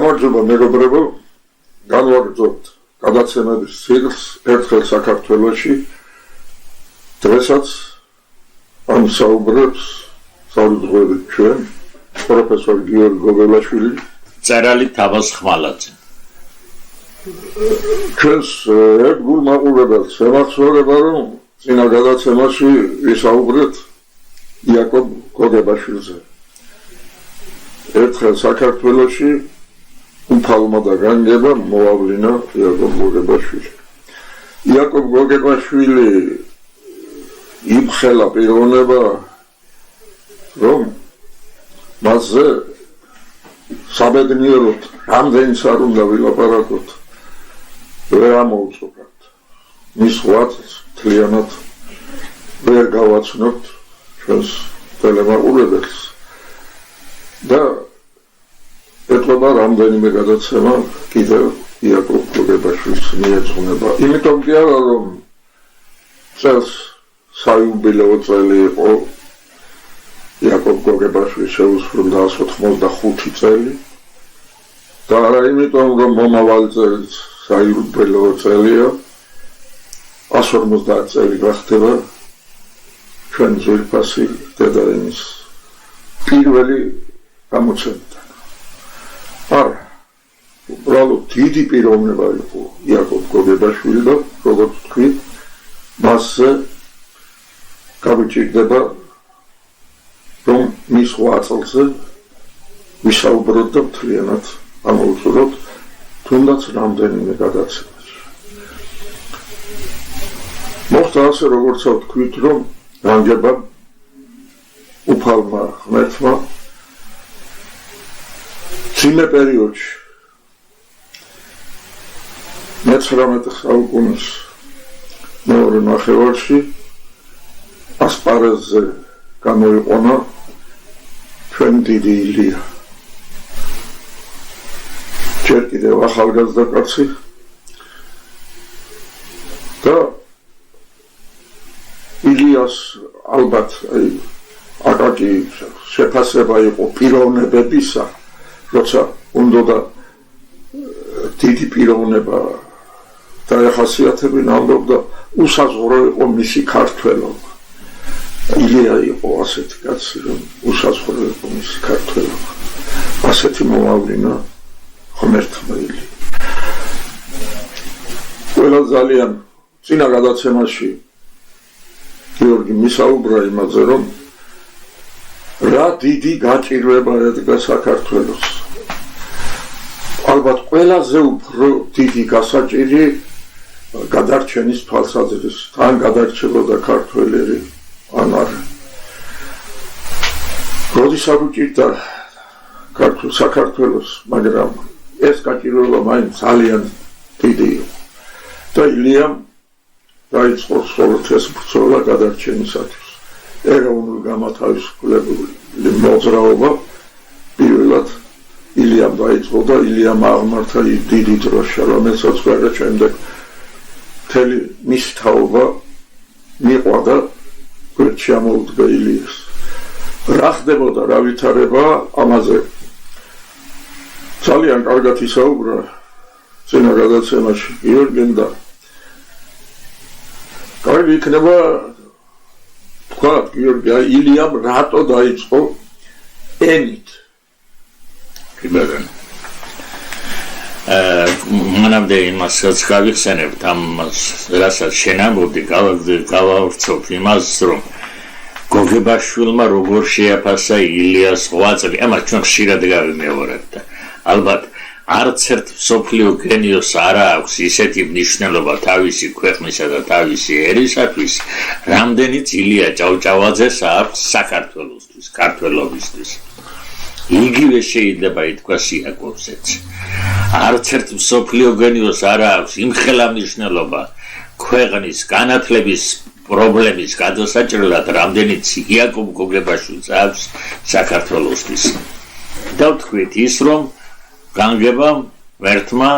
გამარჯობა მეგობრებო, განვაგრძობთ გადაცემების ციკლს ერთხელ საქართველოში. დღესაც ამ საუბრებს საუბრობთ ჩვენ პროფესორ გიორგი გოგებაშვილი, წერალი თამაზ ხმალაძე. ჩვენს ერთ გულ მაყურებელს ემაცხოვრება, რომ წინა გადაცემაში ვისაუბრეთ იაკობ გოგებაშვილზე. ერთხელ საქართველოში უფალმა და განგება მოავლინა იაკობ გოგებაშვილი. იაკობ გოგებაშვილი იმხელა პიროვნება, რომ მასზე საბედნიეროდ რამდენიც არ უნდა ვილაპარაკოთ, ვერ ამოუწურებთ. მის ღვაწლს მთლიანად ვერ გავაცნობთ ჩვენს ტელემაყურებელს. და ეთქობა რამდენიმე გადაცემა კიდევ იაკობ გოგებაშვილს მიეძღვნება. იმიტომ კი არა, რომ წელს საიუბილეო წელი იყო იაკობ გოგებაშვილის შეუსრულდა 185 წელი და არა იმიტომ, რომ მომავალი წელი საიუბილეო წელია 150 წელი გახდება ჩვენ ძვირფასი დედაენის პირველი გამოცემიდან. არა, უბრალოდ დიდი პიროვნება იყო იაკობ გოგებაშვილი და როგორც თქვით, მასზე გავიჭირდება, რომ მის ღვაწლზე ვისაუბროთ და მთლიანად ამოვუწუროთ, თუნდაც რამდენიმე გადაცემაში. მოხდა ასე, როგორც თქვით, რომ განგება უფალმა ღმერთმა წინა პერიოდში 19 საუკუნის მეორე ნახევარში ასპარეზზე გამოიყონა ჩვენ დიდი ილია. ჯერ კიდევ ახალგაზრდა კაცი და ილიას ალბათ აკაკი შეფასება იყო პიროვნებებისა, როცა უნდა დიდი პიროვნება დაეხასიათებინა, ამბობდა უსაზღვრო იყო მისი ქართველობა. ილია იყო ასეთი კაცი, რომ უსაზღვრო იყო მისი ქართველობა. ასეთი მომავლინა ღმერთმა ილია. ყველა ძალიან წინა გადაცემაში გიორგი მისაუბრა იმაზე, რომ რა დიდი გაჭირვება ედგა საქართველოს. ალბათ ყველაზე უფრო დიდი გასაჭირი გადარჩენის თვალსაზრისით, თან გადარჩებოდა ქართველები, ან არა. როდის აღუჭირდა საქართველოს, მაგრამ ეს გაჭირვება მაინც ძალიან დიდი იყო. და ილიამ დაიწყო სოლოთეს ბრძოლა გადარჩენისათვის. ეროვნულ გამათავისუფლებელი მოძრაობა პირველად ილიამ დაიწყო და ილიამ აღმართა დიდი დროშა, რომელსაც გადაჭენდა მთელი მის თაობა მიყვა და გვერდში ამოუდგა ილიას. რა ხდებოდა, რა ვითარება ამაზე ძალიან კარგად ისაუბრა წინა გადაცემაში გიორგიმ და კარგი იქნება თქვა გიორგი, ილიამ რატო დაიწყო ენით. მანამდე იმასაც გავიხსენებთ, ამას რასაც შენ ამბობდი, გავავრცობ იმას, რომ გოგებაშვილმა როგორ შეაფასა ილიას ღვაწლი, ამას ჩვენ ხშირად გავიმეორებთ და ალბათ არც ერთ მსოფლიო გენიოსს არ აქვს ისეთი მნიშვნელობა თავისი ქვეყნისა და თავისი ერისათვის, რამდენიც ილია ჭავჭავაძეს აქვს საქართველოსთვის, ქართველობისთვის. იგივე შეიძლება ითქვას იაკობზეც. არც ერთ მსოფლიო გენიოსს არ აქვს იმხელა მნიშვნელობა ქვეყნის განათლების პრობლემის გადასაჭრელად, რამდენიც იაკობ გოგებაშვილს აქვს საქართველოსთვის. და ვთქვით ის, რომ განგებამ ვერთმა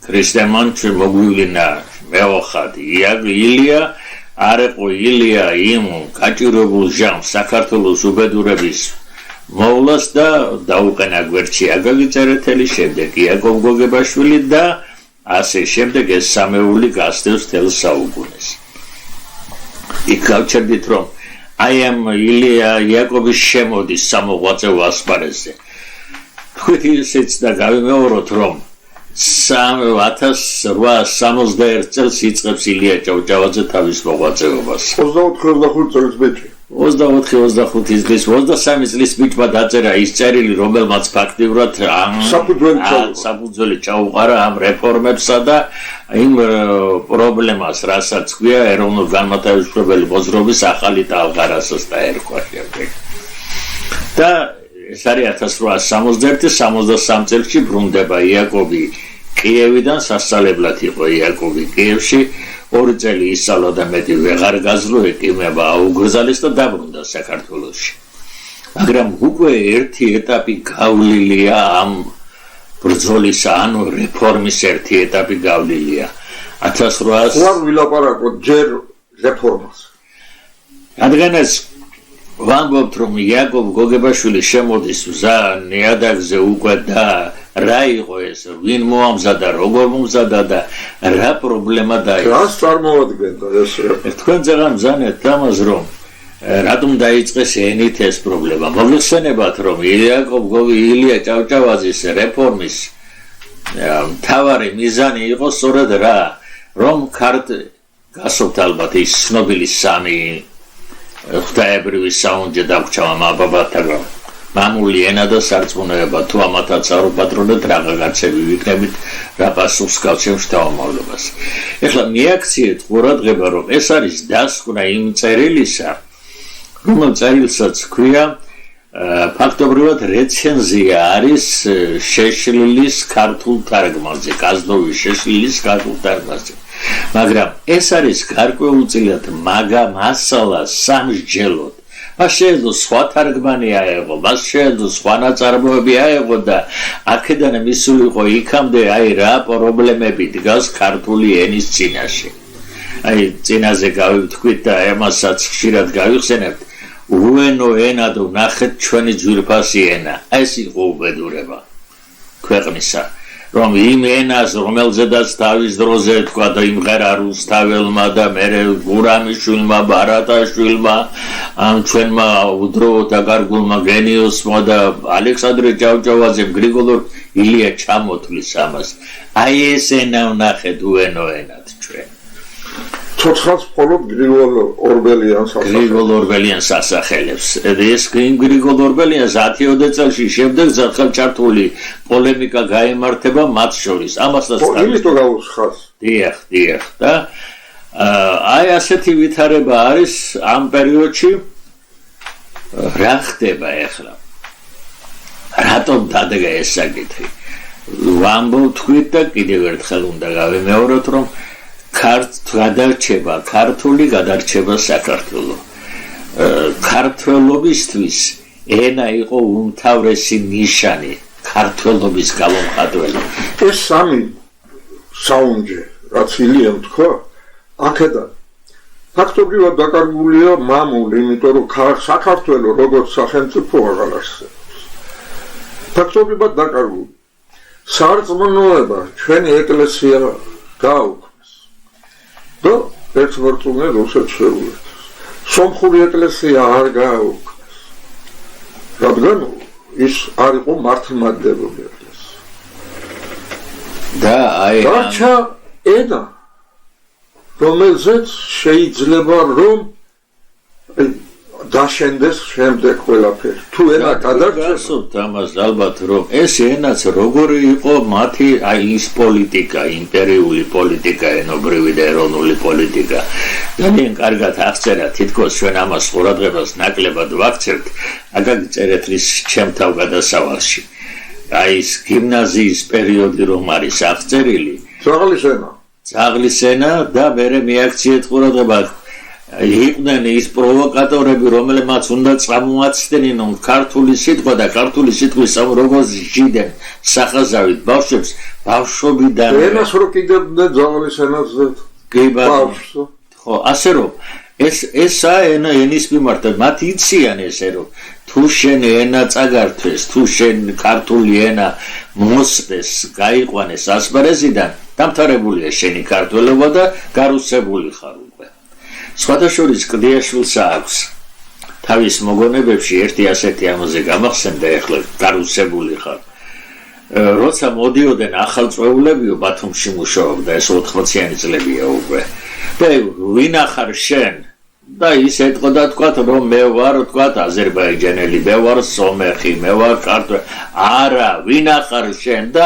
ქრისტემან მოგვივლინა მეოხად ილია, არ იყო ილია იმ გაჭირებულ ჟამს საქართველოს უბედურების მოვლას და დაუყენა გვერდში აგაგი წერეთელი, შემდეგ იაკობ გოგებაშვილი და ასე შემდეგ ეს სამეული გასდევს თელ საუკუნეს. იქ გავჩერდით რომ აი ამ ილია იაკობის შემოდის სამოღვაწეო ასპარეზზე. თქვით ისიც და გავიმეოროთ რომ 1861 წელს იწყებს ილია ჭავჭავაძე თავის მოღვაწეობას. 24-25 წელს ბიჭი. 24-25 წლის 23 წლის ბიჭმა დაწერა ის წერილი, რომელმაც ფაქტიურად საფუძველი ჩაუყარა ამ რეფორმებსა და იმ პრობლემას, რასაც ქვია ეროვნულ-განმათავისუფლებელი მოძრაობის ახალი ტალღა, რასაც დაერქვა შემდეგ. და ეს არის 1861-63 წელსში ბრუნდება იაკობი კიევიდან, სასწავლებლად იყო იაკობი კიევში. 2 წელი ისწავლა და მეტი ვეღარ გაძლო, ეკიმება აუგრძალეს და დაბრუნდა საქართველოში. მაგრამ უკვე ერთი ეტაპი გავლილია ამ ბრძოლისა, ანუ რეფორმის ერთი ეტაპი გავლილია. 1800 ვარ ვილაპარაკოთ ჯერ რეფორმას. რადგან ეს ვამბობთ რომ იაკობ გოგებაშვილი შემოდის მზა ნიადაგზე უკვე და რა იყო ეს, ვინ მოამზადა, როგორ მომზადა და რა პრობლემა დაიწყო. რას წარმოადგენდა ეს რეფორმა? თქვენ წერან მზანეთ ამას რომ რატომ დაიწყეს ენით ეს პრობლემა. მოიხსენებათ რომ ილია ჭავჭავაძის რეფორმის მთავარი მიზანი იყო სწორედ რა, რომ გასობთ ალბათ ის ცნობილი სამი ღვთაებრივი საუნჯე დაგვრჩა მაბაბათაგან. მამული ენა და სარწმუნოება, თუ ამათაც არ უპატრონებთ, რაღაცები ვიქნებით, რა პასუხს გავცემ შთამომავლობას. ეხლა მიაქციეთ ყურადღება, რომ ეს არის დასკვნა იმ წერილისა, რომელ წერილსაც ქვია ფაქტობრივად რეცენზია არის შეშლილის ქართულ თარგმანზე, კაზლოვის შეშლილის ქართულ თარგმანზე. მაგრამ ეს არის გარკვეულწილად მაგა მასალა სამსჯელოდ. მას შეეძლო სხვა თარგმანი აეღო, მას შეეძლო სხვა ნაწარმოები აეღო და აქედან მისულიყო იქამდე აი რა პრობლემები დგას ქართული ენის წინაშე. აი წინაზე გავივთქვით და ემასაც ხშირად გავიხსენებთ. უენო ენა და ნახეთ ჩვენი ძვირფასი ენა. ეს იყო უბედურება ქვეყნისა. რომ იმ ენას, რომელზედაც თავის დროზე თქვა და იმღერა რუსთაველმა და მერე გურამიშვილმა, ბარატაშვილმა, ამ ჩვენმა უდროო დაკარგულმა გენიოსმა და ალექსანდრე ჭავჭავაძემ გრიგოლ ილია ჩამოთვლის ამას. აი ეს ენა ვნახეთ უენო ენად ჩვენ. ცოცხალს მხოლოდ გრიგოლ ორბელიანს ასახელებს. ეს გრიგოლ ორბელიანს 10-20 წელში შემდეგ ხელჩართული პოლემიკა გაიმართება მათ შორის. ამასაც იმიტომ გაუსხავს. დიახ. და აი ასეთი ვითარება არის ამ პერიოდში. რა ხდება ახლა? რატომ დადგა ეს საკითხი? ვამბობთ და კიდევ ერთხელ უნდა გავიმეოროთ, რომ ქართული გადარჩება საქართველო. ქართველობისთვის ენა იყო უმთავრესი ნიშანი, ქართველობის გამომხატველი. ეს სამი საუნჯე, რაც ილიამ თქვა, აქედან ფაქტობრივად დაკარგულია მამული, იმიტომ რომ საქართველო როგორც სახელმწიფო აღარ არსებობს. ფაქტობრივად დაკარგული. სარწმუნოება ჩვენი ეკლესია გაუქმდა. და ერთმარწმუნე რუსეთს შეუერთეს. სომხური ეკლესია არ გააუქმეს. რადგან ის არ იყო მართლმადიდებლური ეკლესია. და აი დარჩა ენა, რომელზეც შეიძლება რომ დაშენდეს შემდეგ ყველაფერი. თუ ენა გადარჩება, ამას ალბათ რომ ეს ენაც როგორი იყო მათი აი ის პოლიტიკა, იმპერიული პოლიტიკა, ენობრივი და ეროვნული პოლიტიკა. ძალიან კარგად აღწერა, თითქოს ჩვენ ამას ყურადღებას ნაკლებად ვაქცევთ, აგაგი წერეთლის ჩემთავ გადასავალში. აი ის გიმნაზიის პერიოდი რომ არის აღწერილი, ძაღლის ენა და მერე მიაქციეთ ყურადღება. იყვნენ ის პროვოკატორები, რომელმაც უნდა წამოაცდენენ ქართული სიტყვა და ქართული სიტყვის როგორც ჟიდენ სახაზავით ბავშვებს, ბავშვობიდან ენას რო კიდევდნენ ძაღლის ენაზე. კი ბავშვს. ხო, ასე რომ ესა ენის მიმართ მათ იციან ესე რომ თუ შენ ენა წაგართვეს თუ შენ ქართული ენა მოსწეს გაიყვანეს ასპარეზიდან დამთავრებულია შენი ქართველობა და გარუსებული ხარ უკვე სხვადასხვა კლდიაშვილს აქვს თავის მოგონებებში ერთი ასეთი ამაზე გამახსენდა ეხლა გარუსებული ხარ როცა მოდიოდნენ ახალწვეულებიო ბათუმში მუშაობდა ეს 80-იანი წლებია უკვე და ვინ ახარ შენ და ის ეთყოდა თქვა რომ მე ვარ თქვა აზერბაიჯანელი მე ვარ სომეხი მე ვარ ქართველი არა ვინ ახარ შენ და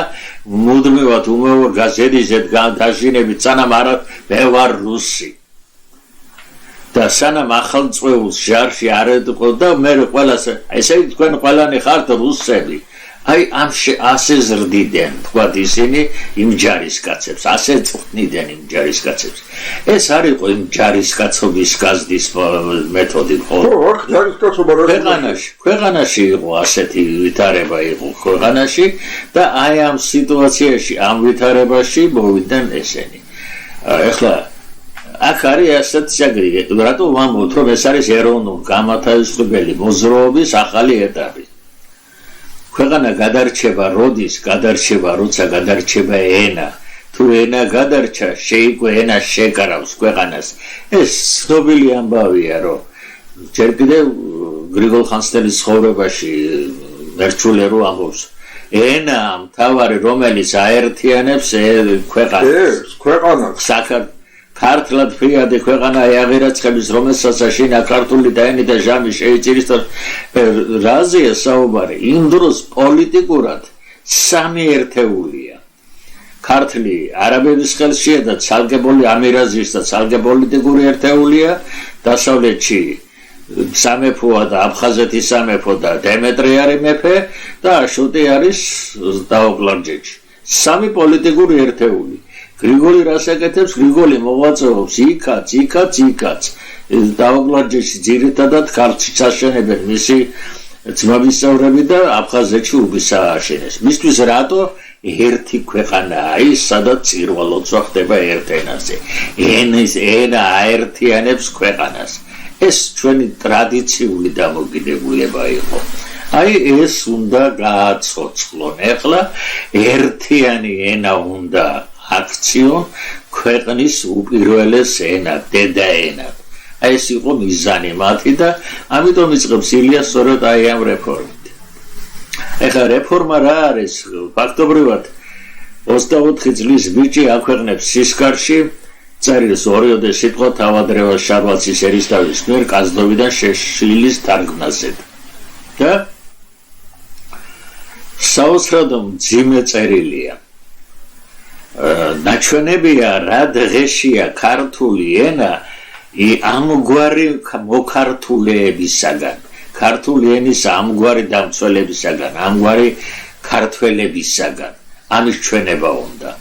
მუდმივად უმეორ გაზეთზე დაშინებით სანამ არა მე ვარ რუსი და სანამ ახალწვეულს ჟარში არ ეთყო და მე ყველას ესე თქვენ ყველანი ხართ რუსები აი ამ ასე ზრდიდნენ თქვა ისინი იმ ჯარისკაცებს ასე წვნიდნენ იმ ჯარისკაცებს ეს არ იყო იმ ჯარისკაცობის გაზდის მეთოდი ხო აქ ჯარისკაცობა ქვეყანაში იყო ასეთი ვითარება იყო ქვეყანაში და აი ამ სიტუაციაში ამ ვითარებაში მოვიდნენ ესენი ეხლა აქ არის ასეთ შეგრიგე რატო ვამბობთ რომ ეს არის ეროვნული გამათავისუფლებელი მოძრაობის ახალი ეტაპი ქვეყანა გადარჩება როდის გადარჩება როცა გადარჩება ენა თუ ენა გადარჩა შეიკვე ენა შეკარავს ქვეყანას ეს ცნობილი ამბავია რომ ჯერ კიდევ გრიგოლ ხანძთელის ცხოვრებაში მერჩულე რო ამბობს ენა მთავარი რომელიც აერთიანებს ქვეყანას ქართლად ფრიადი ქვეყანა აღერაცხების რომელსაც შინა ქართული და ენით და ჟამი შეიჭირის და რაზეა საუბარი იმ დროს პოლიტიკურად სამი ერთეულია ქართლი არაბების ხელშია და ცალკებული ამირაზის და ცალკე პოლიტიკური ერთეულია დასავლეთში სამეფოა და აფხაზეთის სამეფო და დემეტრე არის მეფე და აშოტი არის დაოკლარჯეთში სამი პოლიტიკური ერთეული გრიგოლი რას აკეთებს გრიგოლი მოვაწეობს იქაც დაოკლარჯეთში ძირითადად ქართლში აშენებენ მისი ძმებისწავრები და აფხაზეთში უბისა აშენეს მისთვის რატო ერთი ქვეყანაა ის სადაც წირვალოცვა ხდება ერთ ენაზე ენა აერთიანებს ქვეყანას ეს ჩვენი ტრადიციული დამოკიდებულება იყო აი ეს უნდა გააცოცხლონ ეხლა ერთიანი ენა უნდა აქციონ ქვეყნის უპირველეს ენა დედა ენა აი ეს იყო მიზანი მათი და ამიტომ იწყებს ილია სწორედ აი ამ რეფორმით ეხლა რეფორმა რა არის ფაქტობრივად 24 წლის ბიჭი აქვეყნებს სისხლში წერილს ორიოდე სიტყვა თავადრევას შარვალცის ერისთავის მიერ კაზდოვიდან შეშლილის თარგმნაზე და საოცრად მძიმე წერილია ნაჩვენებია რა დღეშია ქართული ენა ამგვარი მოკართულეებისაგან ქართული ენის ამგვარი დამცველებისაგან ამგვარი ქართველებისაგან ამის ჩვენება უნდა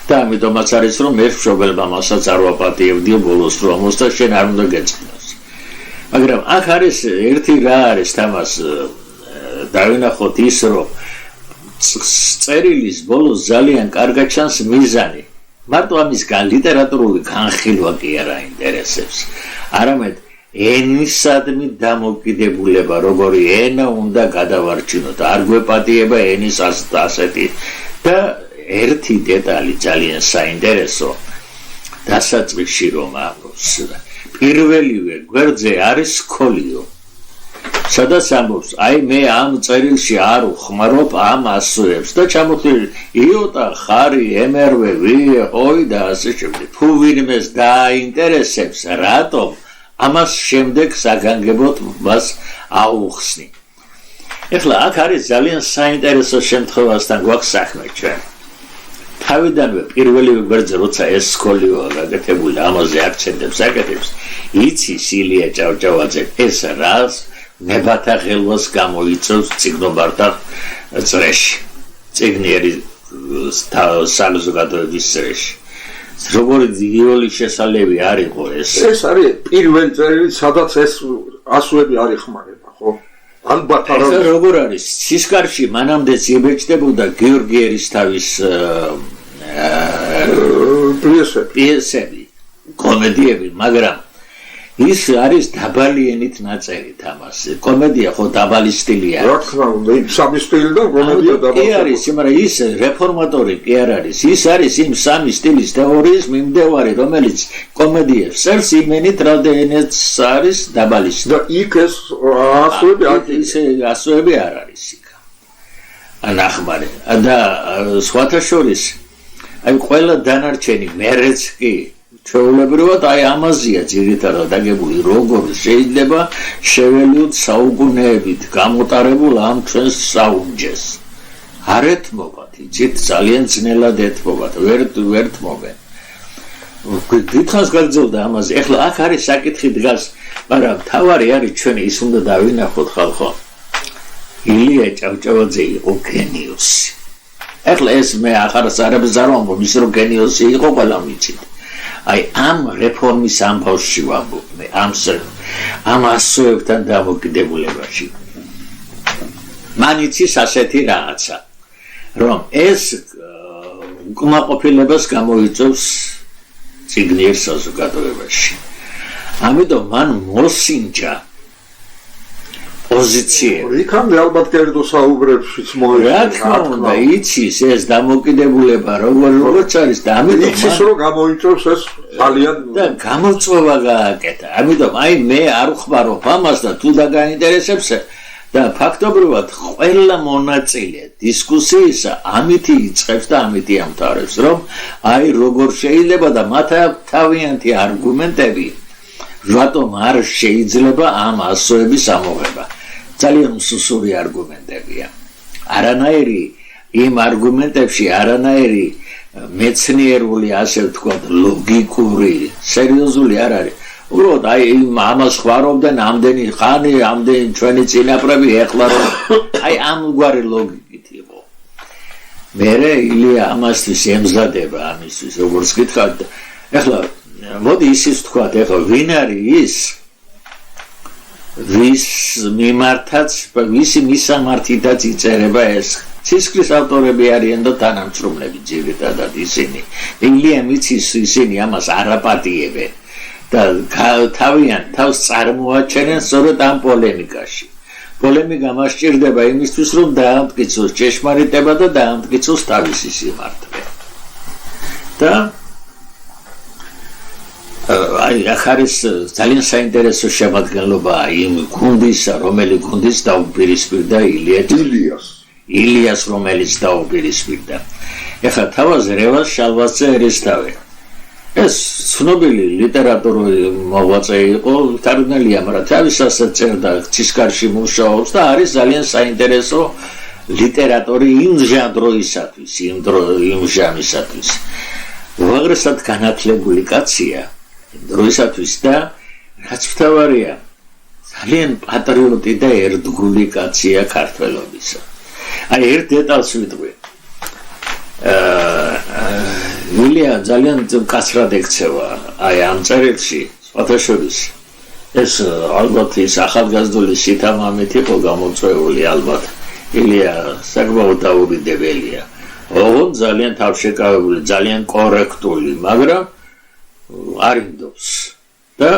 და ამიტომაც არის რომ მე მშობელმა მასაც არ ვაპატიებდიო ბოლოს რომ ამოსდა შენ არ უნდა გეწყნოს მაგრამ აქ არის ერთი რა არის თამას დავინახოთ ის რომ წერილის ბოლოს ძალიან კარგად ჩანს მიზანი მარტო ამის ლიტერატურული განხილვა კი არ აინტერესებს არამედ ენისადმი დამოკიდებულება როგორი ენა უნდა გადავარჩინოთ არ გვეპატიება ენის ასეთი და ერთი დეტალი ძალიან საინტერესო დასაწყისში რომ ამბობს პირველივე გვერდზე არის სკოლიო სადაც ამბობს აი მე ამ წერილში არ ვხმარობ ამ ასოებს და ჩამოთვლილი იოტა ხარი ემერვე ვიე ой და ასე შემდეგ თუ ვინმეს დააინტერესებს რატომ ამას შემდეგ საგანგებოდ მას აუხსნი ეხლა აქ არის ძალიან საინტერესო შემთხვევასთან გვაქვს საქმე ჩვენ თავიდანვე პირველივე გვერდზე როცა ეს სკოლიოა გაკეთებული ამაზე აქცენტებს აკეთებს იცის ილია ჭავჭავაძე ეს რას ნებათა ხელვას გამოიწევს ციგნობართა წრეში ციგნიერი საზოგადოების წრეში როგორი ძიოლი შესალევი არ იყო ეს არის პირველი წერილი სადაც ეს ასოები არ იხმარება ხო ალბათ არა ეს როგორ არის სისხლში მანამდეც იბეჭდებოდა გიორგი ერისთავის პიესები კომედიები მაგრამ ის არის დაბალი ენით ნაწერი თამას. კომედია ხო დაბალი სტილი არის. რა თქმა უნდა, სამი სტილი და კომედია დაბალი. კი არის, მაგრამ ის რეფორმატორი კი არ არის. ის არის იმ სამი სტილის თეორიის მიმდევარი, რომელიც კომედიებს წერს იმენით, რამდენიც არის დაბალი სტილი. და იქ ეს ასოები ასოები არ არის იქ. ანახმარე და სხვათა შორის აი ყველა დანარჩენი მერეც კი ჩვეულებრივად აი ამაზეა ძირითადად დაგებული როგორ შეიძლება შეველიოთ საუკუნეებით გამოტარებულ ამ ჩვენს საუნჯეს არ ეთმობათ იცით ძალიან ძნელად ეთმობათ ვერ თმობენ გითხავს გაგრძელდა ამაზე ეხლა აქ არის საკითხი დგას მაგრამ თავარი არის ჩვენი ის უნდა დავინახოთ ხალხო ილია ჭავჭავაძე იყო გენიოსი ეხლა ეს მე ახარს არებს არ ვამბობ ის რომ გენიოსი იყო ყველა ვიცით აი ამ რეფორმის ამბავში ვამბობ ამ ასოებთან დამოკიდებულებაში მანიცის ასეთი რაღაცა რომ ეს უკმაყოფილებას გამოიწვევს ციგნიერ საზოგადოებაში ამიტომ მან მოსინჯა პოზიციები. იქამდე ალბათ კერძო საუბრებშიც მოეწონა. რა თქმა უნდა, იცის ეს დამოკიდებულება როგორც არის და ამიტომ იცის რომ გამოიწვევს ეს ძალიან და გამოწვევა გააკეთა. ამიტომ აი მე არ ვხმარობ ამას და თუ დაგაინტერესებს და ფაქტობრივად ყველა მონაწილე დისკუსიისა ამითი იწყებს და ამითი ამთავრებს, რომ აი როგორ შეიძლება და მათ თავიანთი არგუმენტები რატომ არ შეიძლება ამ ასოების ამოღება. ძალიან უსუსური არგუმენტებია. არანაირი იმ არგუმენტებში არანაირი მეცნიერული ასე ვთქვათ ლოგიკური სერიოზული არ არის. უბრალოდ აი ამას ხვარობდნენ ამდენი ხანი, ამდენი ჩვენი წინაპრები ეხლა რომ აი ამგვარი ლოგიკით იყო. მერე ილია ამასთვის ემზადება ამისთვის როგორც გითხართ. ეხლა მოდი ისიც ვთქვათ, ეხლა ვინ არის ის ვის მიმართაც ვისი მისამართითაც იწერება ეს ცისკრის ავტორები არიან და თანამშრომლები ძირითადად ისინი ილია მიცის ისინი ამას არაპატიებენ და თავიანთ თავს წარმოაჩენენ სწორედ ამ პოლემიკაში პოლემიკა მას სჭირდება იმისთვის რომ დაამტკიცოს ჭეშმარიტება და დაამტკიცოს თავისი სიმართლე და აი ახარის ძალიან საინტერესო შემადგენლობა იმ გუნდისა რომელი გუნდის დაუპირისპირდა ილიას რომელიც დაუპირისპირდა ეხლა თავაზე რევას შალვაძე ერისთავი ეს ცნობილი ლიტერატურული მოღვაწე იყო თარგმნელია მაგრამ თავისასაც წერდა ცისკარში მუშაობს და არის ძალიან საინტერესო ლიტერატორი იმ ჟანრისათვის იმ ჟანრისათვის უაღრესად განათლებული კაცია დროისათვის და რაც მთავარია ძალიან პატრიოტი და ერთგული კაცია ქართველობისა. აი ერთ დეტალს ვიტყვი. ილია ძალიან კაცრად ექცევა აი ამ წერილში სხვათა შორის ეს ალბათ ის ახალგაზრდული სითამამით იყო გამოწვეული ალბათ ილია საკმაოდ დაურიდებელია. ოღონდ ძალიან თავშეკავებული, ძალიან კორექტული, მაგრამ არინდობს და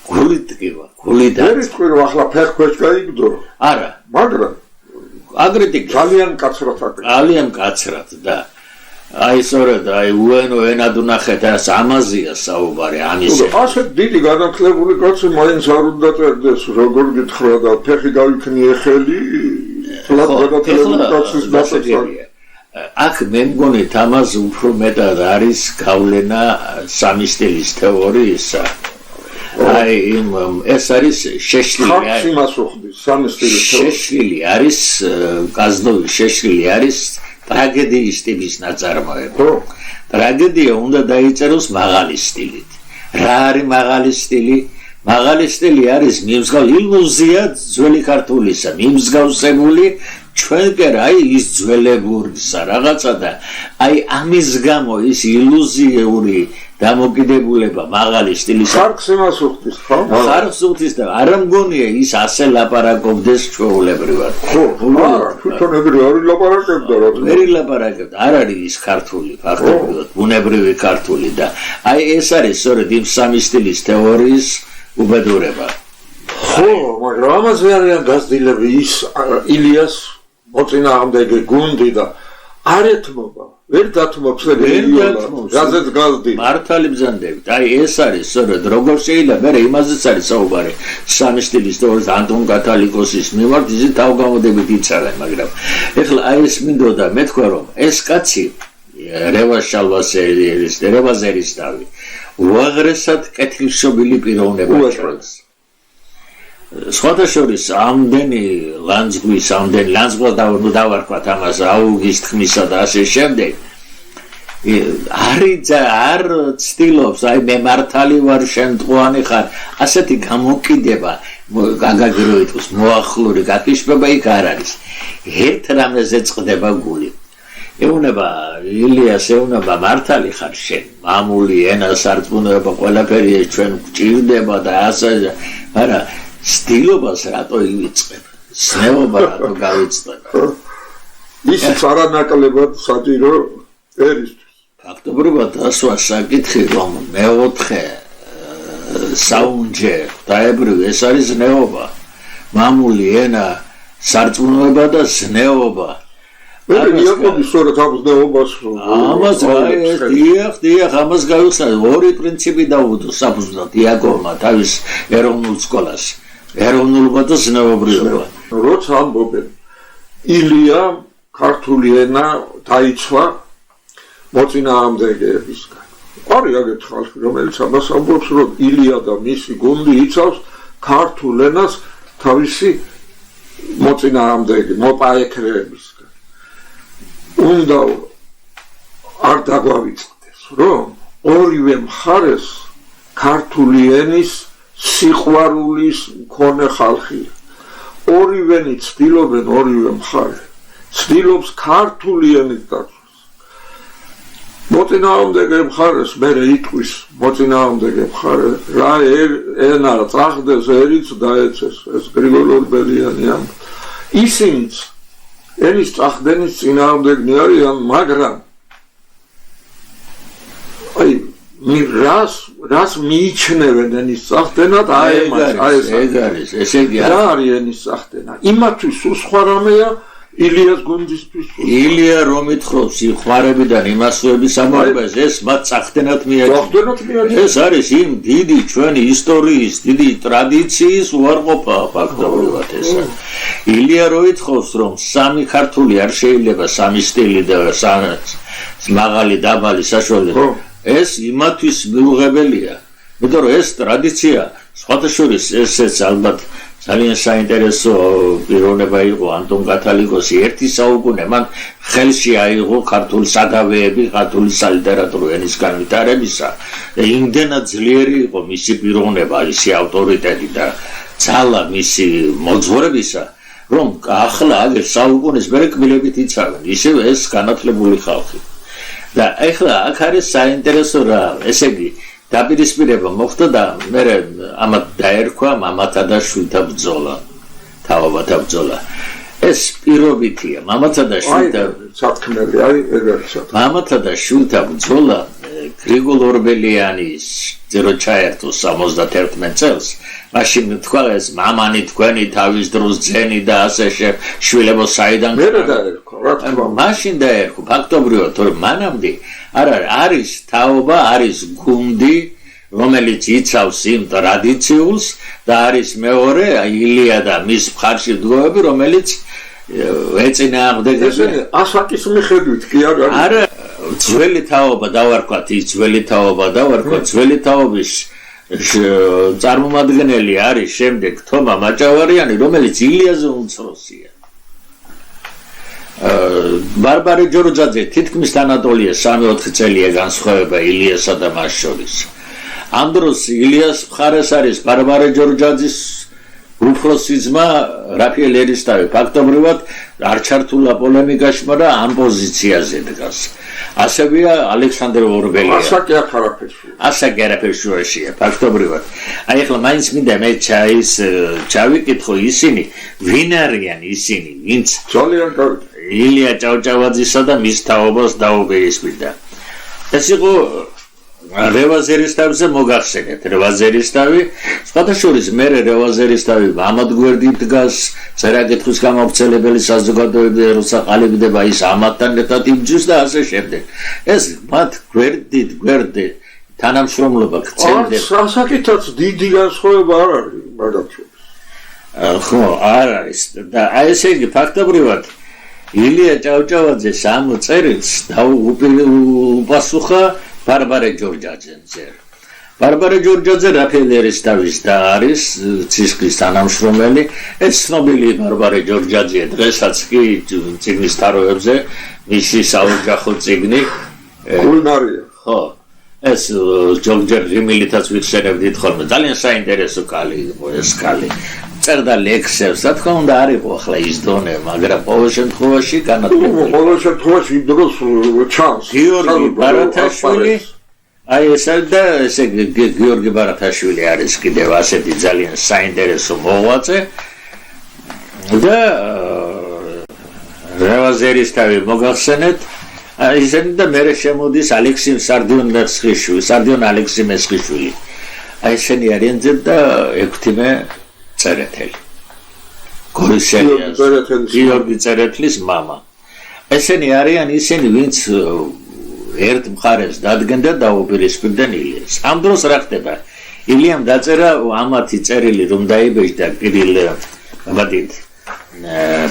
გულით ყივა, გულიდან. ვერ იტყვი რომ ახლა ფეხქვეშ გაიგდო. არა, მაგრამ აგრეთვე ძალიან კაცრად აკეთე. ძალიან კაცრად და აი სწორედ აი უენო ენად უნახეთ ეს ამაზია საუბარი ამის. ასე დიდი განათლებული კაცი მაინც არ უნდა წერდეს როგორ გითხრა და ფეხი გავიქნიე ხელი ფლად განათლებული კაცის დასაწყისი. აქ მე მგონი თამას უფრო მეტად არის გავლენა სამი სტილის თეორიისა. აი ეს არის შეშლილი. ხალხს იმას უხდის სამი სტილის თეორია. შეშლილი არის კაზნოვის შეშლილი არის ტრაგედიის ტიპის ნაწარმოები. ტრაგედია უნდა დაიწეროს მაღალი სტილით. რა არის მაღალი სტილი? მაღალი სტილი არის ილუზია ძველი ქართულისა, მიმსგავსებული ჩვენ კი აი ის ძველებურისა რაღაცა და აი ამის გამო ის ილუზიური დამოკიდებულება მაღალი სტილის ხარკს იმას უხდის ხო? ხარკს უხდის და არ მგონია ის ასე ლაპარაკობდეს ჩვეულებრივად. ხო, თვითონ ეგრე არ ლაპარაკებდა რა. ვერ ლაპარაკებდა, არ არის ის ქართული ფაქტობრივად, ბუნებრივი ქართული და აი ეს არის სწორედ იმ სამი სტილის თეორიის უბედურება. ხო, მაგრამ ამაზე არიან გაზრდილები ის ილიას მოწინააღმდეგე გუნდი და არ ეთმობა. ვერ დათმობს გაზეთ გაზდი. მართალი ბრძანდებით. აი ეს არის სწორედ როგორ შეიძლება მე იმაზეც არის საუბარი. სამი სტილის თორს ანტონ კათალიკოსის მიმართ ისე თავგამოდებით იცავენ, მაგრამ ეხლა აი ეს მინდოდა მე თქვა რომ ეს კაცი რევას შალვასერის რევაზერისთავი უაღრესად კეთილშობილი პიროვნება ჩვენს. სხვადასხვის ამდენი ლანძღვის ამდენი ლანძღვა დავარქვათ ამას აუგის თქმისა და ასე შემდეგ არ ცდილობს აი მე მართალი ვარ შემტყვანი ხარ ასეთი გამოკიდება გაგაგროიტოს მოახლური გაკიშება იქ არ არის ერთ რამეზე წყდება გული ეუნება ილიას ეუნება მართალი ხარ შენ მამული ენა სარწმუნოება ყველაფერი ეს ჩვენ გვჭირდება და ასე არა სტილობას რატო ივიწყებ? სნეობა რატო გავიწყებ? ისიც არანაკლებად საჭირო ერისთვის. ფაქტობრივად დასვა საკითხი რომ მეოთხე საუნჯე დაებრივ ეს არის ზნეობა. მამული ენა სარწმუნოება და ზნეობა. იაკობი სწორედ ამ ზნეობას ამას დიახ ამას გავიხსნა ორი პრინციპი დაუდო საფუძვლად იაკობმა თავის ეროვნულ სკოლას. ეროვნულობა და ზნეობრიობა. როცა ამბობენ ილია ქართული ენა დაიცვა მოწინააღმდეგეებისგან. არის აგეთ ხალხი რომელიც ამას ამბობს რომ ილია და მისი გუნდი იცავს ქართულ ენას თავისი მოწინააღმდეგე მოპაექრეებისგან. უნდა არ დაგვავიწყდეს რომ ორივე მხარეს ქართული ენის სიყვარულის მქონე ხალხია. ორივენი ცდილობენ ორივე მხარე. ცდილობს ქართული ენის დაცვას. მოწინააღმდეგე მხარეს მერე იტყვის მოწინააღმდეგე მხარე რა ენა წახდეს ერიც დაეცეს ეს გრიგოლ ორბელიანი ამბობს. ისინიც ენის წახდენის წინააღმდეგნი არიან, მაგრამ აი რას მიიჩნევენ ენის წახდენად ეს არის ესე იგი რა არის ენის წახდენა იმათვის სულ სხვა რამეა ილიას გუნდისთვის ილია რომ ითხრობს სიხმარებიდან იმასოების ამბავს ეს მათ წახდენად მიაჩნია ეს არის იმ დიდი ჩვენი ისტორიის დიდი ტრადიციის უარყოფა ფაქტობრივად ეს ილია რომ ითხრობს რომ სამი ქართული არ შეიძლება სამი სტილი და მაღალი დაბალი საშუალო ეს იმათვის მიუღებელია. იმიტომ რომ ეს ტრადიცია სხვადასხვის ესეც ალბათ ძალიან საინტერესო პიროვნება იყო ანტონ კათალიკოსი ერთი საუკუნე მან ხელში აიღო ქართული სადავეები ქართული სალიტერატურო ენის განვითარებისა და იმდენად ძლიერი იყო მისი პიროვნება ისი ავტორიტეტი და ძალა მისი მოძღვრებისა რომ ახლა აგერ საუკუნეს მერე კბილებით იცავენ ისევ ეს განათლებული ხალხი და ეხლა აქ არის საინტერესო რა ესე იგი დაპირისპირება მოხდა და მე ამათ დაერქვა მამათა და შვილთა ბრძოლა თავობათა ბრძოლა ეს პირობითია მამათა და შვილთა სათქმელი არის ეგრეთ მამათა და შვილთა ბრძოლა გრიგოლ ორბელიანის ძრო ჩაერთო 71 წელს მაშინ თქვა ეს მამანი თქვენი თავის დროს ძენი და ასე შვილებო საიდან მე დაერქვა რა თქმა უნდა მაშინ დაერქვა ფაქტობრივად რომ მანამდე არის თაობა არის გუნდი რომელიც იცავს იმ ტრადიციულს და არის მეორე ილია და მის მხარში დგოები რომელიც ეწინააღმდეგებიან ასაკის მიხედვით კი არა ძველი თაობა დავარქვათ ის ძველი თაობა დავარქვათ ძველი თაობის წარმომადგენელი არის შემდეგ თომა მაჭავარიანი რომელიც ილიაზე უმცროსია ბარბარე ჯოროჯაძე თითქმის ანატოლია 3-4 წელია განსხვავება ილიასა და მას შორის ამ დროს ილიას მხარეს არის ბარბარე ჯოროჯაძის უფროსი ძმა რაფიელ ერისთავი ფაქტობრივად არ ჩართულა პოლემიკაში მაგრამ ამ პოზიციაზე დგას ასევეა ალექსანდრე ორბელია ასაკი არაფერშუაშია ფაქტობრივად აი ახლა მაინც მინდა მე ჩავიკითხო ისინი ვინ არიან ისინი ვინც ძალიან კარგი ილია ჭავჭავაძისა და მის თაობას დაუპირისპირდა ეს იყო რევაზერისთავზე მოგახსენეთ რევაზერისთავი სხვადასხვის მე რევაზერისთავი ამად გვერდით დგას ზერაგეთქვის გამავრცელებელი საზოგადოებები როცა ყალიბდება ის ამათთან ერთად იბჯვის და ასე შემდეგ ეს მათ გვერდით თანამშრომლობა გწევდება ასაკითაც დიდი განსხვავება არ არის მაგალითად ხო არ არის და აი ესე იგი ფაქტობრივად ილია ჭავჭავაძეს ამ წერილს დაუპასუხა ბარბარე ჯორჯაძეზე. ბარბარე ჯორჯაძე რაფინერისთავის და არის ცისკრის თანამშრომელი. ეს ცნობილი ბარბარე ჯორჯაძე დღესაც კი წიგნის თაროებზე მისი საოჯახო წიგნი გულნარია. ხო. ეს ჯორჯერ ღიმილითაც ვიხსენებდით ხოლმე. ძალიან საინტერესო კალი იყო ეს კალი. წერდა ლექსებს, რა თქმა უნდა არ იყო ახლა ის დონე, მაგრამ ყოველ შემთხვევაში განათლებული. ყოველ შემთხვევაში იმ დროს ჩანს. გიორგი ბარათაშვილი აი ესა და ესე გიორგი ბარათაშვილი არის კიდევ ასეთი ძალიან საინტერესო მოღვაწე და რევაზერისთავი მოგახსენეთ ისინი და მე შემოდის ალექსიმ სარდიონ ალექსი მესხიშვილი აი ესენი არიან და ექვთიმე წერეთელი გიორგი წერეთლის მამა ესენი არიან ისინი ვინც ერთ მხარეს დადგენდა და დაუპირისპირდნენ ილიას ამ დროს რა ხდება ილიამ დაწერა ამათი წერილი რომ დაიბეჭდა კირილ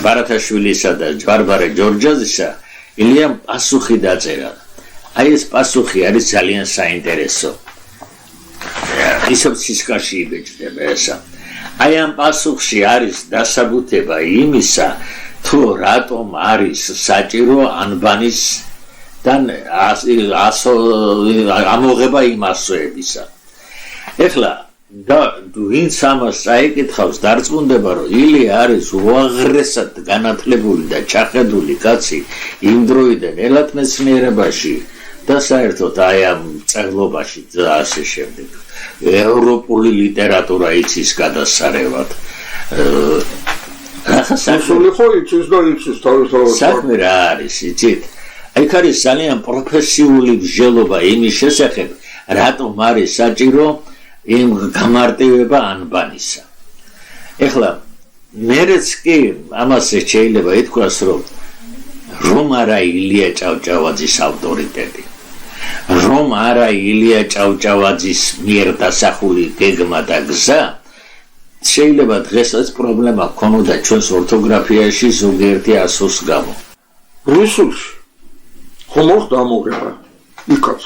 ბარათაშვილისა და ბარბარე ჯორჯაძისა ილიამ პასუხი დაწერა აი ეს პასუხი არის ძალიან საინტერესო ისევ სისხლში იბეჭდება ესა აი ამ პასუხში არის დასაბუთება იმისა თუ რატომ არის საჭირო ანბანის ამოღება იმ ასოებისა. ეხლა და ვინც ამას წაიკითხავს დარწმუნდება რომ ილია არის უაღრესად განათლებული და ჩახედული კაცი იმ დროიდან ელათმეცნიერებაში და საერთოდ აი ამ წერლობაში და ასე შემდეგ. ევროპული ლიტერატურა იცის გადასარევად. საქმე რა არის იცით? აქ არის ძალიან პროფესიული მსჯელობა იმის შესახებ, რატომ არის საჭირო იმ გამარტივება ანბანისა. ეხლა მერეც კი ამას შეიძლება ითქვას, რომ არა ილია ჭავჭავაძის ავტორიტეტი. რომ არა ილია ჭავჭავაძის მიერ დასახული გეგმა და გზა შეიძლება დღესაც პრობლემა ქონოდა ჩვენს ორთოგრაფიაში ზოგიერთი ასოს გამო. რუსულში ხომ მოხდა ამოღება იქაც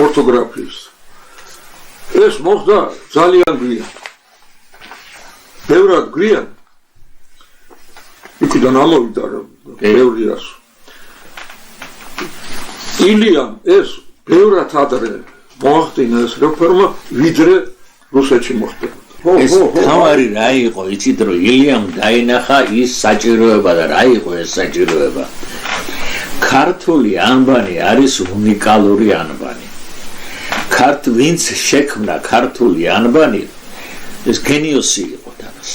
ორთოგრაფიის ეს მოხდა ძალიან გვიან ბევრად გვიან იქიდან ამოვიდა ბევრი ასო ილიამ ეს ბევრად ადრე მოახდინა ეს რეფორმა ვიდრე რუსეთში მოხდა ეს თავარი რა იყო იცით რომ ილიამ დაინახა ის საჭიროება და რა იყო ეს საჭიროება ქართული ანბანი არის უნიკალური ანბანი. ვინც შექმნა ქართული ანბანი ეს გენიოსი იყო თანას.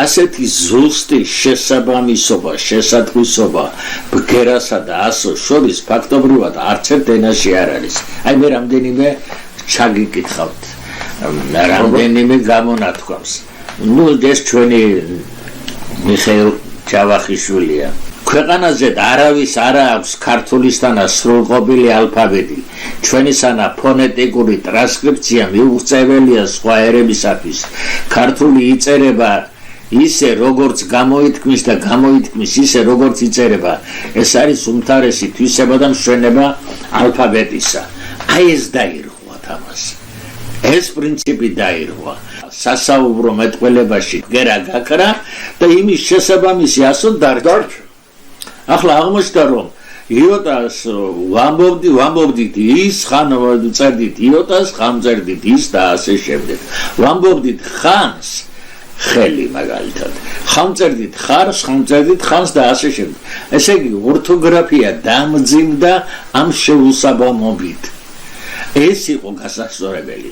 ასეთი ზუსტი შესაბამისობა, შესატყვისობა ბგერასა და ასოს შორის ფაქტობრივად არც ერთ ენაში არ არის. აი მე რამდენიმე ჩაგიკითხავთ. რამდენიმე გამონათქვამს. ნუ ეს ჩვენი მიხეილ ჯავახიშვილია. ქვეყანაზე არავის არ აქვს ქართულისთანა სრულყოფილი ალფაბეტი. ჩვენისანა ფონეტიკური ტრანსკრიფცია მიუღწეველია სხვა ერებისათვის. ქართული იწერება ისე როგორც გამოითქმის და გამოითქმის ისე როგორც იწერება. ეს არის უმთავრესი თვისება და მშვენება ალფაბეტისა. აი ეს დაირღვა თამას. ეს პრინციპი დაირღვა. სასაუბრო მეტყველებაში გერა გაქრა და იმის შესაბამისი ასო დარჩა. ახლა აღმოჩნდა რომ იოტას ვამბობდით ის ხან წერდით იოტას ხან წერდით ის და ასე შემდეგ ვამბობდით ხანს ხელი მაგალითად ხან წერდით ხარს ხან წერდით ხანს და ასე შემდეგ ესე იგი ორთოგრაფია დამძიმდა ამ შეუსაბამობით ეს იყო გასასწორებელი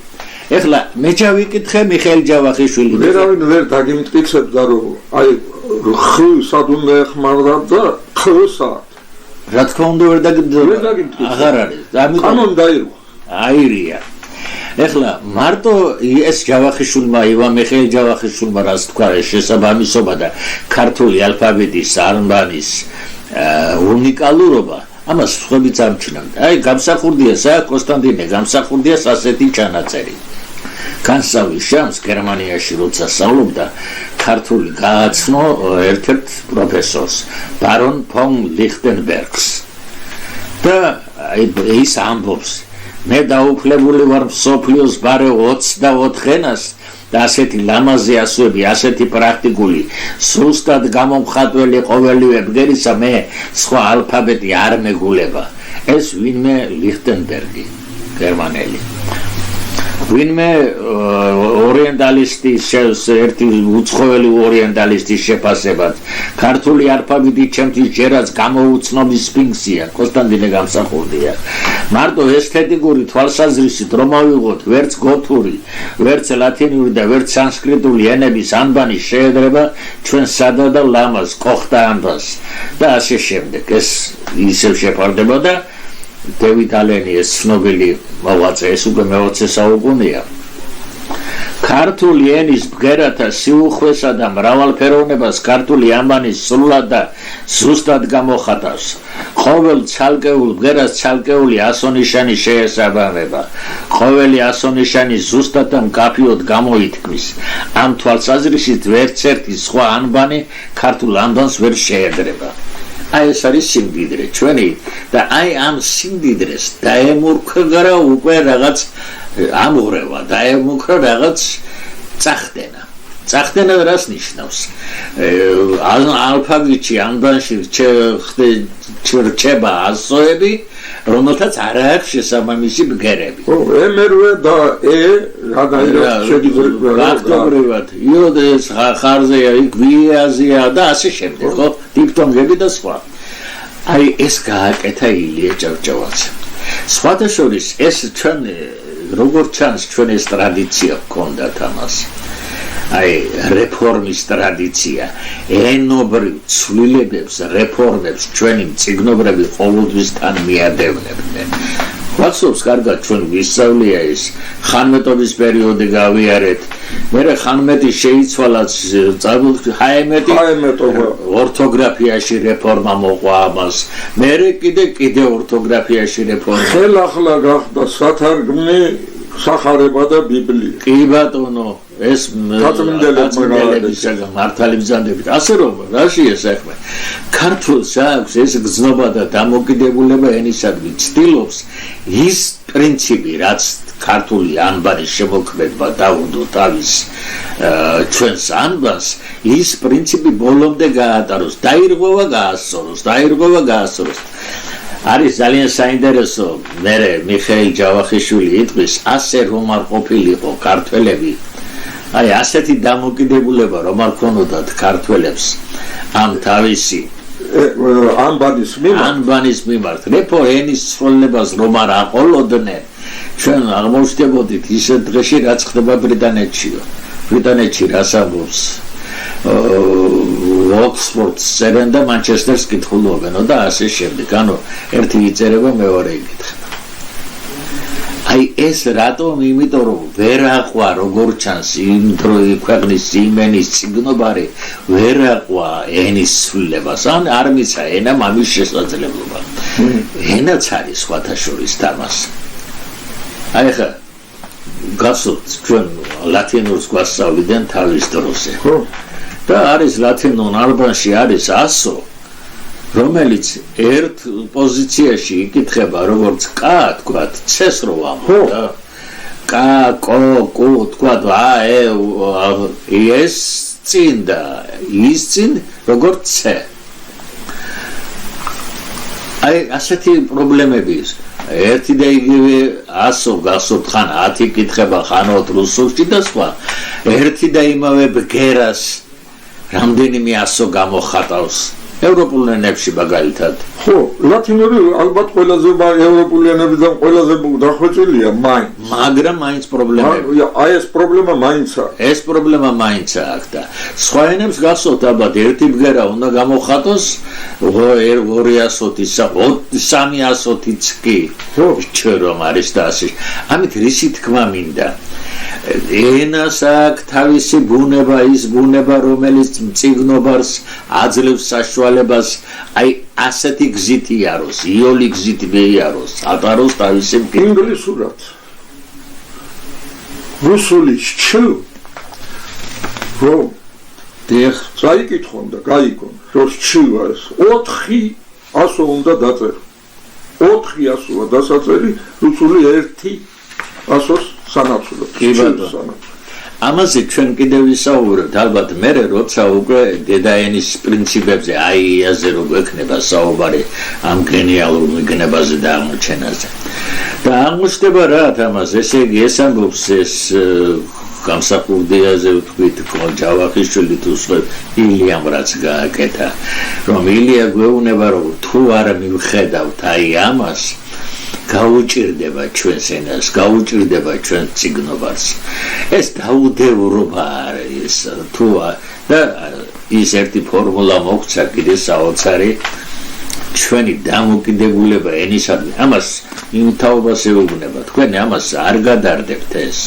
ეხლა მე ჩავიკითხე მიხეილ ჯავახიშვილი ვერავინ ვერ დაგიმტკიცებდა რომ აი ხ სად უნდა ეხმარდა და ხსა რა თქმა უნდა ვერ დაგიდგება. აღარ არის. ამიტომ დაირღვა. აირია. ეხლა მარტო ეს ჯავახიშვილმა ივან მიხეილ ჯავახიშვილმა რაც თქვა შესაბამისობა და ქართული ალფაბეტის ანბანის უნიკალურობა ამას სხვებიც ამჩნევთ. აი გამსახურდია კოსტანტინე გამსახურდიას ასეთი ჩანაწერი. განსავლის შამს გერმანიაში როცა სწავლობდა ქართული გააცნო ერთ-ერთ პროფესორს ბარონ ფონ ლიხტენბერგს და ის ამბობს მე დაუფლებული ვარ მსოფლიოს ბარე 24 ენას და ასეთი ლამაზი ასოები, ასეთი პრაქტიკული, სუსტად გამომხატველი ყოველივე ბგერისა მე სხვა ალფაბეტი არ მეგულება. ეს ვინმე ლიხტენბერგი, გერმანელი. ვინმე ორიენტალისტის ერთი უცხოელი ორიენტალისტის შეფასებად ქართული ალფაბეტი ჩემთვის ჯერაც გამოუცნობი სფინქსია კოსტანტინე გამსახურდია. მარტო ესთეტიკური თვალსაზრისით რომ ავიღოთ ვერც გოთური, ვერც ლათინური და ვერც სანსკრიტული ენების ანბანი შეედრება ჩვენ სადა და ლამაზ კოხტა ანბანს და ასე შემდეგ. ეს ისევ შეფარდება და დევიდ ალენი ეს ცნობილი მოღვაწე ეს უკვე მე-20 საუკუნეა. ქართული ენის ბგერათა სიუხვესა და მრავალფეროვნებას ქართული ანბანი სრულად და ზუსტად გამოხატავს. ყოველ ცალკეულ ბგერას ცალკეული ასონიშანი შეესაბამება. ყოველი ასონიშანი ზუსტად და მკაფიოდ გამოითქმის. ამ თვალსაზრისით ვერცერთი სხვა ანბანი ქართულ ანბანს ვერ შეედრება. აი ეს არის სიმდიდრე ჩვენი და აი ამ სიმდიდრეს დაემუქრა უკვე რაღაც ამორევა, დაემუქრა რაღაც წახდენა. წახდენა რას ნიშნავს? ალფაბეტში ანბანში რჩება ასოები, რომელთაც არ აქვს შესაბამისი ბგერები. მერვე და რადგან იოდეს ხარზეა, იქ ვიაზია და ასე შემდეგ, ხო? დიფტონგები და სხვა. აი ეს გააკეთა ილია ჭავჭავაძე. სხვათა შორის ეს ჩვენ როგორც ჩანს ჩვენ ეს ტრადიცია გქონდათ ამას. აი რეფორმის ტრადიცია, ენობრივ ცვლილებებს, რეფორმებს ჩვენი მწიგნობრები ყოველთვის თან მიადევნებდნენ. ვაცნობს კარგად ჩვენ ვისწავლია ის ხანმეტობის პერიოდი გავიარეთ. მერე ხანმეტი შეიცვალა ჰაემეტი ორთოგრაფიაში რეფორმა მოყვა ამას. მერე კიდე ორთოგრაფიაში რეფორმა. ხელახლა გახდა სათარგმნი სახარება და ბიბლია. კი ბატონო ეს მართალი ბრძანდებით. ასე რომ რაშია საქმე? ქართულს აქვს ეს გზნობა და დამოკიდებულება ენისადმი. ცდილობს ის პრინციპი, რაც ქართული ანბანის შემოქმედმა დაუდო თავის ჩვენს ანბანს, ის პრინციპი ბოლომდე გაატაროს. დაირღვევა გაასწოროს. არის ძალიან საინტერესო მერე მიხეილ ჯავახიშვილი იტყვის ასე რომ არ ყოფილიყო ქართველები. აი ასეთი დამოკიდებულება რომ არ ქონოდათ ქართველებს ამ თავისი ანბანის მიმართ რეპო ენის ცვლილებას რომ არ აყოლოდნენ ჩვენ აღმოჩნდებოდით ისეთ დღეში რაც ხდება ბრიტანეთში რას ამბობს ოქსფორდს წერენ და მანჩესტერს კითხულობენ და ასე შემდეგ. ანუ ერთი იწერება მეორე იკითხება. აი ეს რატომ? იმიტომ რომ ვერ აყვა როგორ ჩანს იმ დროის ქვეყნის იმენის ციგნობარი ვერ აყვა ენის ცვლილებას. ან არ მიცა ენამ ამის შესაძლებლობა. ენაც არის სხვათა შორის თამას. აი ხა გასულთ ჩვენ ლათინურს გვასწავლიდან თავის დროზე. და არის ლათინურ ალბანში არის ასო რომელიც ერთ პოზიციაში იკითხება როგორც კა თქვათ ცეს რო ამბობ კა კო კუ თქვათ ეს წინ და ის წინ როგორც ცე. აი ასეთი პრობლემები ერთი და იგივე ასო გასობთ ხან 10 კითხება ხანოთ რუსულში და სხვა ერთი და იმავე ბგერას რამდენიმე ასო გამოხატავს ევროპულ ენებში მაგალითად. ხო, ლათინური ალბათ ყველაზე ევროპული ენებიდან ყველაზე დახვეწილია მაინც. მაგრამ მაინც პრობლემები. აი ეს პრობლემა მაინც აქვს. ეს პრობლემა მაინც აქვს და სხვა ენებს გახსოვთ ალბათ ერთი ბგერა უნდა გამოხატოს 200-ისა 300-იც კი. ჩვენ რომ არის და ასე. ამით რისი თქმა მინდა? ენას აქვს თავისი ბუნება, ის ბუნება, რომელიც მწიგნობარს აძლევს საშუალებას, აი ასეთი გზით იაროს, იოლი გზით მიიაროს, ატაროს თავისი ინგლისურად. რუსული ჩ რომ დიახ, წაიკითხონ და გაიგონ, რომ ჩ-ს 4 ასო უნდა დაწერო. 4 ასოა დასაწერი, რუსული 1 ასოს სანაცვლოდ. ამაზე ჩვენ კიდევ ვისაუბრებთ, ალბათ მერე როცა უკვე დედაენის პრინციპებზე, აი აზე რო გვექნება საუბარი ამ გენიალურ მიგნებაზე და აღმოჩენაზე. და აღმოჩნდება რა თამას, ესე იგი ეს ამბობს ეს გამსახურდიაზე ვთქვით, ჯავახიშვილი თუ სხვა ილიამ რაც გააკეთა, რომ ილია გვეუბნება, რომ თუ არ მივხედავთ აი ამას გაუჭირდება ჩვენს ენას, გაუჭირდება ჩვენ ციგნობარს. ეს დაუდევრობა არის თუ და ის ერთი ფორმულა მოგვცა კიდე საოცარი ჩვენი დამოკიდებულება ენისადმი. ამას იმ თაობას ეუბნება. თქვენ ამას არ გადარდებთ ეს.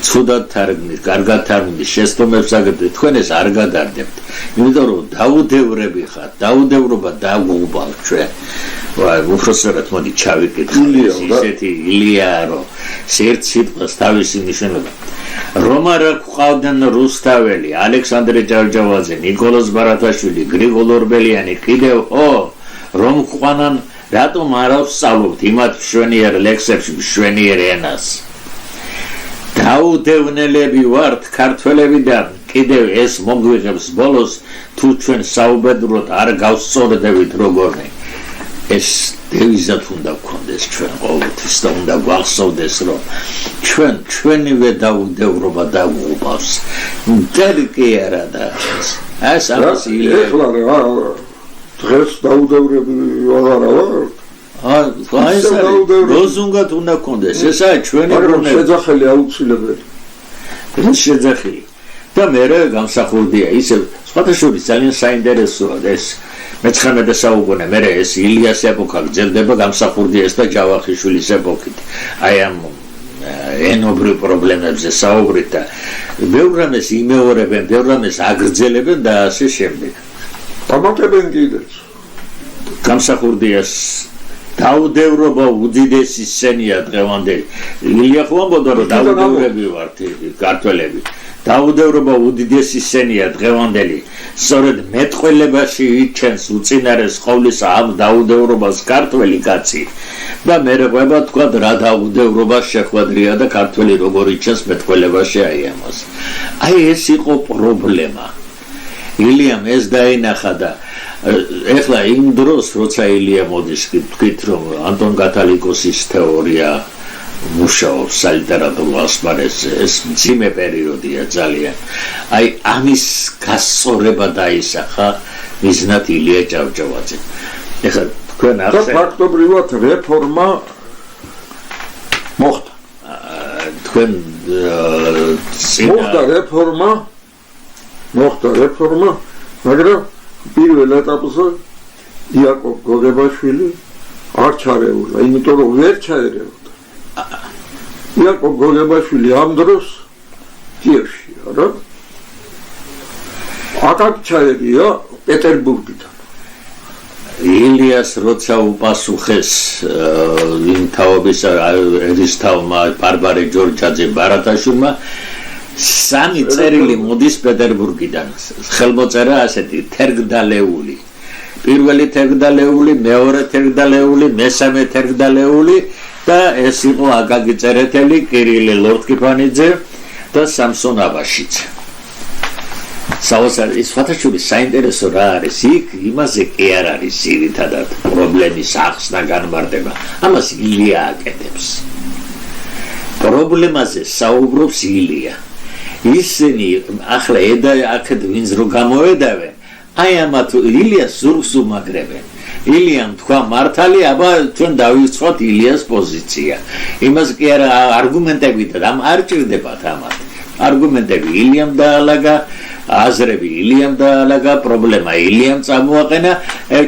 ცუდად თარგმნით, კარგად თარგმნით, შეცდომებს აგებთ, თქვენ ეს არ გადარდებთ. იმიტომ რომ დაუდევრები ხართ, დაუდევრობა დაგუღბავთ ჩვენ. უბრალოდ მოდი ჩავიკითხოთ ისეთი ილია რომ ერთ სიტყვას თავისი მნიშვნელობა რომა რა გვყავდნენ რუსთაველი, ალექსანდრე ჭავჭავაძე, ნიკოლოზ ბარათაშვილი, გრიგოლ ორბელიანი კიდევ რომ ყვანან რატომ არ ავსწავლობთ იმათ მშვენიერ ლექსებში მშვენიერ ენას დაუდევნელები ვართ ქართველებიდან კიდევ ეს მოგვიღებს ბოლოს თუ ჩვენ საუბედუროდ არ გავსწორდებით როგორნი ეს დევიზად უნდა გქონდეს ჩვენ ყოველთვის და უნდა გვახსოვდეს რომ ჩვენივე დაუდევრობა დაგუღბავს მტერი კი არა და ეს ამას ეხლა რა დღეს დაუდევრები აღარა ვარ ეს ლოზუნგად უნდა გქონდეს ესაა ჩვენი მაგრამ შეძახელი აუცილებელი ეს შეძახელი და მე გამსახურდია ისე სხვადასხვა ძალიან საინტერესოა ეს მე-19 საუკუნე მე ეს ილიას ეპოქა გრძელდება გამსახურდიას და ჯავახიშვილის ეპოქით აი ამ ენობრივ პრობლემებზე საუბრით და ბევრ რამეს იმეორებენ ბევრ რამეს აგრძელებენ და ასე შემდეგ დამატებენ კიდეც გამსახურდიას დაუდევრობა უდიდესი სცენია დღევანდელი ილია ხო ამბობდა რომ დაუდევრები ვართ ქართველები დაუდევრობა უდიდესი სცენია დღევანდელი სწორედ მეტყველებაში იჩენს უწინარეს ყოვლისა ამ დაუდევრობას ქართველი კაცი და მე რყვება თქვა რა დაუდევრობა შეხვედრია და ქართველი როგორ იჩენს მეტყველებაში აი ამას აი ეს იყო პრობლემა ილიამ ეს დაინახა და ეხლა იმ დროს როცა ილია მოდის თქვით რომ ანტონ კათალიკოსის თეორია მუშაობს სალიტერატურო ასპარეზზე ეს მძიმე პერიოდია ძალიან აი ამის გასწორება დაისახა მიზნად ილია ჭავჭავაძე ეხლა თქვენ ახსენეთ ფაქტობრივად რეფორმა მოხდა თქვენ მოხდა რეფორმა მაგრამ პირველ ეტაპზე იაკობ გოგებაშვილი არ ჩარეულა იმიტომ რომ ვერ ჩაერევა იაკობ გოგებაშვილი ამ დროს კიევშია რა აკაკ ჩაერია პეტერბურგიდან ილიას როცა უპასუხეს იმ თაობის ერისთავმა ბარბარე ჯორჯაძე ბარათაშვილმა სამი წერილი მოდის პეტერბურგიდან ხელმოწერა ასეთი თერგდალეული პირველი თერგდალეული მეორე თერგდალეული მესამე თერგდალეული და ეს იყო აკაკი წერეთელი კირილე ლორთქიფანიძე და სამსონ აბაშიძე საოცარი სხვადასხვა საინტერესო რა არის იქ იმაზე კი არ არის ძირითადად პრობლემის ახსნა განმარტება ამას ილია აკეთებს პრობლემაზე საუბრობს ილია ისინი ახლა აქეთ ვინც რო გამოედავენ აი ამათ ილიას ზურგს უმაგრებენ. ილიამ თქვა მართალი, აბა ჩვენ დავიწყოთ ილიას პოზიცია. იმას კი არა არგუმენტებით ამ არ ჭირდებათ ამათ. არგუმენტები ილიამ დაალაგა, აზრები ილიამ დაალაგა, პრობლემა ილიამ წამოაყენა,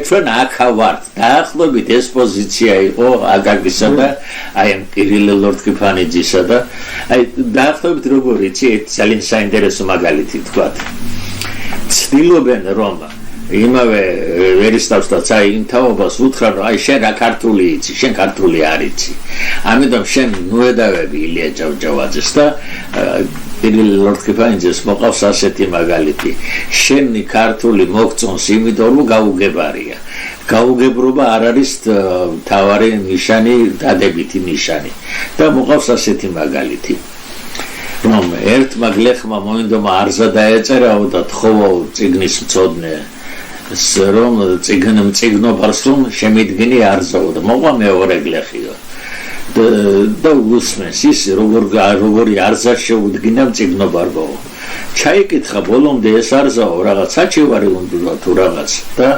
ჩვენ აქა ვართ. დაახლოებით ეს პოზიცია იყო აკაკისა და აი ამ კირილ ლორთქიფანიძისა და აი დაახლოებით როგორ იცი, ძალიან საინტერესო მაგალითი თქვა. ცდილობენ რომ იმავე ვერისთავსთან აი იმ თაობას უთხრა რომ აი შენ რა ქართული იცი, შენ ქართული არ იცი. ამიტომ შენ ნუედავები ილია ჭავჭავაძეს და კირილ ლორთქიფანიძეს მოყავს ასეთი მაგალითი. შენი ქართული მოგწონს იმიტომ რომ გაუგებარია. გაუგებრობა არ არის თავარი ნიშანი, დადებითი ნიშანი. და მოყავს ასეთი მაგალითი. რომ ერთმა გლეხმა მოინდომა არზა დაეწერაო და თხოვაო წიგნის მწოდნე რომ წიგნობას რომ შემიდგინი არზაო და მოყვა მეორე გლეხიო და უსმენს ის როგორი არზა შეუდგინა წიგნობარგო ჩაიკითხა ბოლომდე ეს არზაო რაღაც საჩივარი უნდა თუ რაღაც და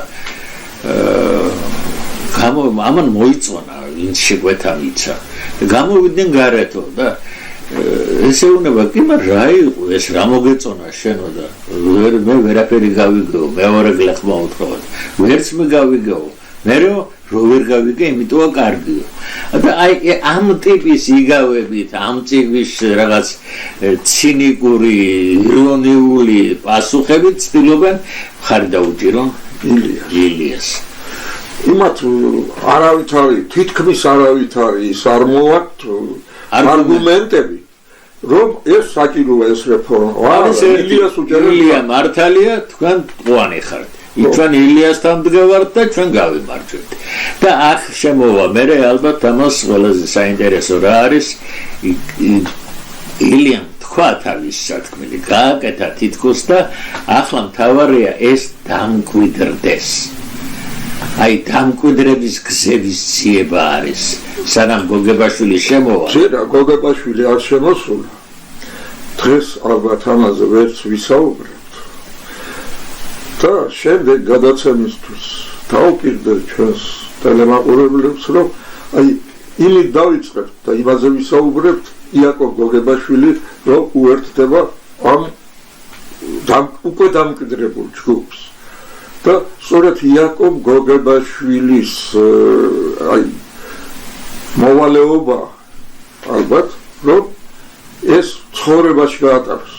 ამან მოიწონა ვინც შეგვეთა მიცა გამოვიდნენ გარეთო და ესე უნდა კი რა იყო ეს რა მოგეწონა შენო და მე ვერაფერი გავიგო მეორე გლეხმა უთხოვა ვერც მე გავიგო მე რო ვერ გავიგე იმიტოა კარგიო და აი ამ ტიპის იგავებით ამ წიგვის რაღაც ცინიკური ირონიული პასუხებით ცდილობენ ხარი დაუჭირონ ილიას იმათ არავით არის თითქმის არავით არის არ მოვაქვთ არგუმენტები რომ ეს საჭიროა ეს რეფორმა არის ილია მართალია თქვენ ყვანი ხართ ჩვენ ილიასთან მდგევართ და ჩვენ გავიმარჯვებთ და აქ შემოვა მე ალბათ ამას ყველაზე საინტერესო რა არის ილიამ თქვა თავის სათქმელი გააკეთა თითქოს და ახლა მთავარია ეს დამკვიდრდეს აი დამკვიდრების გზების ციება არის სანამ გოგებაშვილი შემოვა შეიძლება გოგებაშვილი არ შემოსულა დღეს ალბათ ამაზე ვერც ვისაუბრებთ და შემდეგ გადაცემისთვის დავუპირდეთ ჩვენს ტელემაყურებლებს რომ აი იმით დავიწყებთ და იმაზე ვისაუბრებთ იაკობ გოგებაშვილი რომ უერთდება ამ უკვე დამკვიდრებულ ჯგუფს და სწორედ იაკობ გოგებაშვილის აი მოვალეობა ალბათ რომ ეს ცხოვრებაში გაატაროს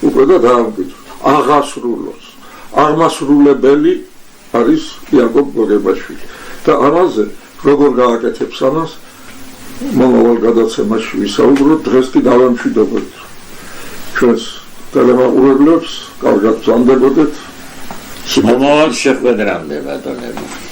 უკვე და დაამკვიდროს აღასრულოს აღმასრულებელი არის იაკობ გოგებაშვილი და ამაზე როგორ გააკეთებს ამას მომავალ გადაცემაში ვისაუბროთ დღეს კი დავემშვიდობოთ ჩვენს ტელემაყურებლებს კარგად გრძანდებოდეთ მომავალ შეხვედრამდე ბატონებო